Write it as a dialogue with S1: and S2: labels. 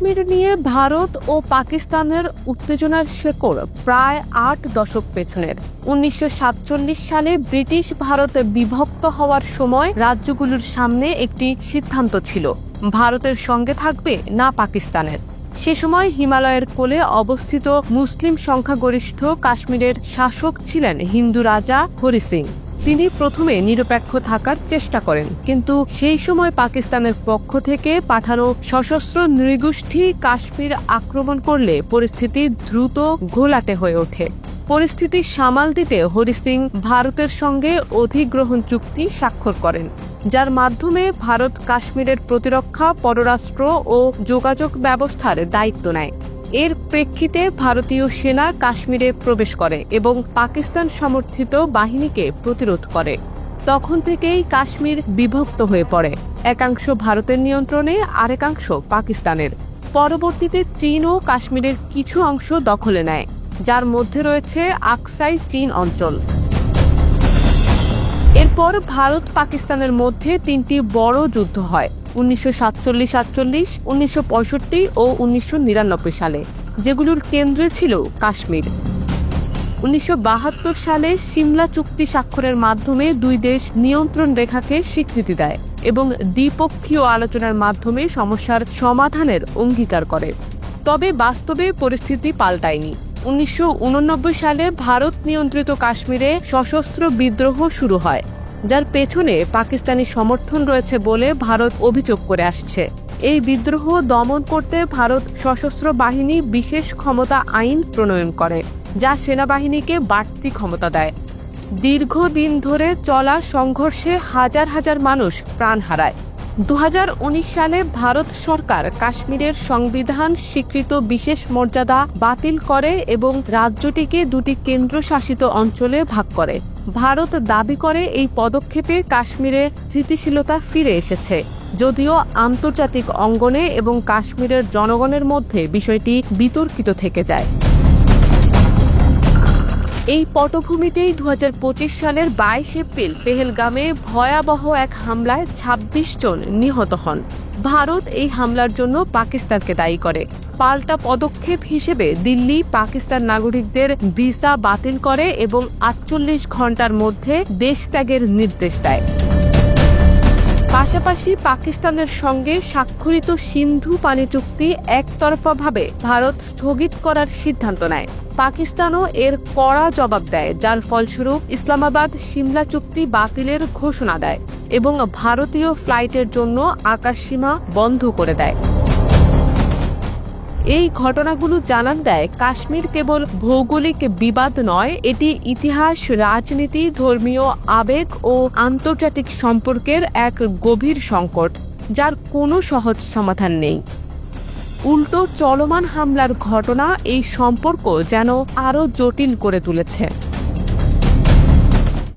S1: কাশ্মীর নিয়ে ভারত ও পাকিস্তানের উত্তেজনার শেকড় প্রায় ৮ দশক পেছনের। ১৯৪৭ সালে ব্রিটিশ ভারতে বিভক্ত হওয়ার সময় রাজ্যগুলোর সামনে একটি সিদ্ধান্ত ছিল, ভারতের সঙ্গে থাকবে না পাকিস্তানের। সে সময় হিমালয়ের কোলে অবস্থিত মুসলিম সংখ্যাগরিষ্ঠ কাশ্মীরের শাসক ছিলেন হিন্দু রাজা হরি সিং। তিনি প্রথমে নিরপেক্ষ থাকার চেষ্টা করেন, কিন্তু সেই সময় পাকিস্তানের পক্ষ থেকে পাঠানো সশস্ত্র নৃগোষ্ঠী কাশ্মীর আক্রমণ করলে পরিস্থিতি দ্রুত ঘোলাটে হয়ে ওঠে। পরিস্থিতি সামাল দিতে হরি সিং ভারতের সঙ্গে অধিগ্রহণ চুক্তি স্বাক্ষর করেন, যার মাধ্যমে ভারত কাশ্মীরের প্রতিরক্ষা, পররাষ্ট্র ও যোগাযোগ ব্যবস্থার দায়িত্ব নেয়। এর প্রেক্ষিতে ভারতীয় সেনা কাশ্মীরে প্রবেশ করে এবং পাকিস্তান সমর্থিত বাহিনীকে প্রতিরোধ করে। তখন থেকেই কাশ্মীর বিভক্ত হয়ে পড়ে, একাংশ ভারতের নিয়ন্ত্রণে, আরেকাংশ পাকিস্তানের। পরবর্তীতে চীনও কাশ্মীরের কিছু অংশ দখলে নেয়, যার মধ্যে রয়েছে আকসাই চীন অঞ্চল। এরপর ভারত পাকিস্তানের মধ্যে ৩টি বড় যুদ্ধ হয় ১৯৪৭-৪৮, ১৯৬৫ ও ১৯৯৯ সালে, যেগুলোর কেন্দ্রে ছিল কাশ্মীর। ১৯৭২ সালে সিমলা চুক্তি স্বাক্ষরের মাধ্যমে দুই দেশ নিয়ন্ত্রণ রেখাকে স্বীকৃতি দেয় এবং দ্বিপক্ষীয় আলোচনার মাধ্যমে সমস্যার সমাধানের অঙ্গীকার করে। তবে বাস্তবে পরিস্থিতি পাল্টায়নি। ১৯৮৯ সালে ভারত নিয়ন্ত্রিত কাশ্মীরে সশস্ত্র বিদ্রোহ শুরু হয়, যার পেছনে পাকিস্তানি সমর্থন রয়েছে বলে ভারত অভিযোগ করে আসছে। এই বিদ্রোহ দমন করতে ভারত সশস্ত্র বাহিনী বিশেষ ক্ষমতা আইন প্রণয়ন করে, যা সেনাবাহিনীকে বাড়তি ক্ষমতা দেয়। দীর্ঘদিন ধরে চলা সংঘর্ষে হাজার হাজার মানুষ প্রাণ হারায়। ২০১৯ সালে ভারত সরকার কাশ্মীরের সংবিধান স্বীকৃত বিশেষ মর্যাদা বাতিল করে এবং রাজ্যটিকে দুটি কেন্দ্রশাসিত অঞ্চলে ভাগ করে। ভারত দাবি করে এই পদক্ষেপে কাশ্মীরে স্থিতিশীলতা ফিরে এসেছে, যদিও আন্তর্জাতিক অঙ্গনে এবং কাশ্মীরের জনগণের মধ্যে বিষয়টি বিতর্কিত থেকে যায়। এই পটভূমিতেই ২০২৫ সালের ২২ এপ্রিল পেহেলগামে ভয়াবহ এক হামলায় ২৬ জন নিহত হন। ভারত এই হামলার জন্য পাকিস্তানকে দায়ী করে। পাল্টা পদক্ষেপ হিসেবে দিল্লি পাকিস্তান নাগরিকদের ভিসা বাতিল করে এবং ৪৮ ঘণ্টার মধ্যে দেশ ত্যাগের নির্দেশ দেয়। পাশাপাশি পাকিস্তানের সঙ্গে স্বাক্ষরিত সিন্ধু পানি চুক্তি একতরফাভাবে ভারত স্থগিত করার সিদ্ধান্ত নেয়। পাকিস্তানও এর কড়া জবাব দেয়, যার ফলস্বরূপ ইসলামাবাদ সিমলা চুক্তি বাতিলের ঘোষণা দেয় এবং ভারতীয় ফ্লাইটের জন্য আকাশসীমা বন্ধ করে দেয়। এই ঘটনাগুলো জানান দেয় কাশ্মীর কেবল ভৌগোলিক বিবাদ নয়, এটি ইতিহাস, রাজনীতি, ধর্মীয় আবেগ ও আন্তর্জাতিক সম্পর্কের এক গভীর সংকট, যার কোনো সহজ সমাধান নেই। উল্টো চলমান হামলার ঘটনা এই সম্পর্ক যেন আরও জটিল করে তুলেছে।